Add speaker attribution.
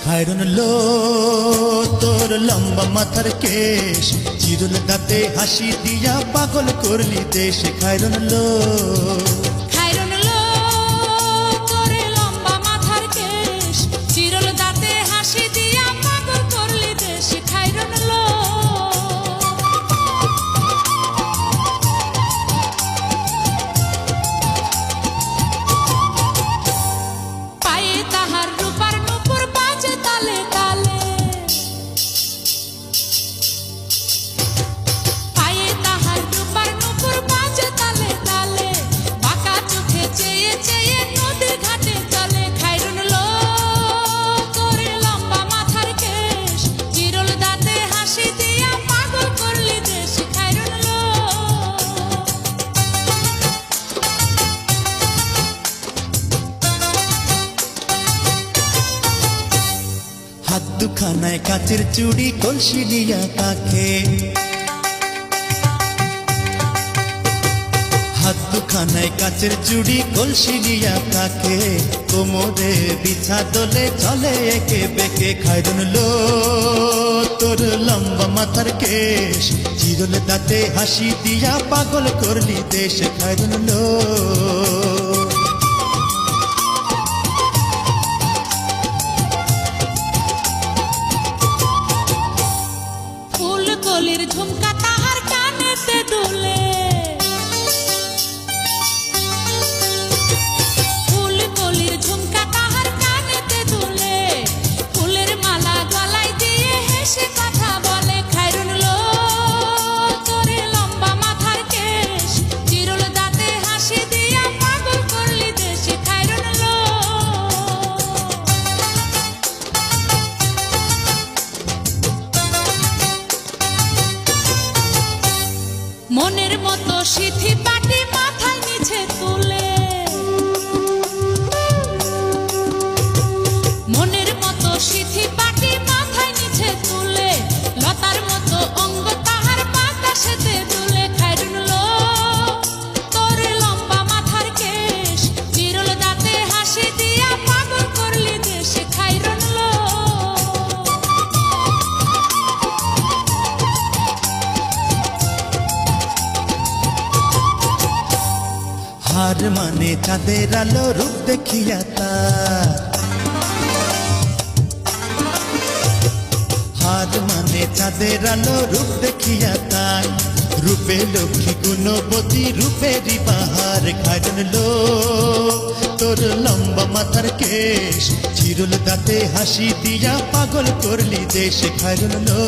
Speaker 1: খায়রন লো তোর লম্বা মাথার কেশ, চিরুল দাঁতে হাসি দিয়া পাগল করলি দেশ। খায়রন লো
Speaker 2: খায়রন লো তোর লম্বা মাথার কেশ, চিরল দাঁতে হাসি দিয়া পাগল করলি দেশ। খায়রন লো পায়ে তাহার রূপার নূপুর বাজে তালে তালে, পায়ে তাহার রূপার নূপুর বাজে তালে তালে, বাঁকা চোখে চেয়ে চেয়ে নদীর ঘাটে চলে। খায়রন লো তোর লম্বা মাথার কেশ, চিরল দাঁতে হাসি দিয়া পাগল করলি দেশ। খায়রন লো
Speaker 1: হাত দুখানায় কাচের চুড়ি কলসি নিয়া কাকে, হাত দুখানায় কাচের চুড়ি কলসি নিয়া কাকে, কোমরে বিছা দোলে চলে একে বেঁকে। খায়রন লো তোর লম্বা মাথার কেশ, চিরল দাঁতে হাসি দিয়া পাগল করলি দেশ। খায়রন লো
Speaker 2: ফুল কলির ঝুমকা তাহার কানেতে দুলে, ফুল কলির ঝুমকা তাহার কানেতে দুলে, ফুলের মালা গলায় দিয়ে হেসে কথা বলে। খায়রন লো তোর লম্বা মাথার কেশ, চিরল দাঁতে হাসি দিয়া পাগল করলি দেশ। খায়রন লো মনের মতো সিথি পাটি মাথায় নিচে তুলে, মনের মতো সিথি পাটি মাথায় নিচে তুলে, লতার মতো অঙ্গ তাহার বাতাসেতে দুলে। খায়রন লো তোর লম্বা মাথার কেশ, চিরল দাঁতে হাসি দিয়া পাগল করলি দেশ। খায়রন লো
Speaker 1: হার মানে চাঁদের আলো রূপ দেখিয়া তার, হার মানে চাঁদের আলো রূপ দেখিয়া তার, রূপে লক্ষ্মী গুণবতী রূপেরই বাহার। খায়রন লো তোর লম্বা মাথার কেশ, চিরল দাঁতে হাসি দিয়া পাগল করলি দেশ। খায়রন লো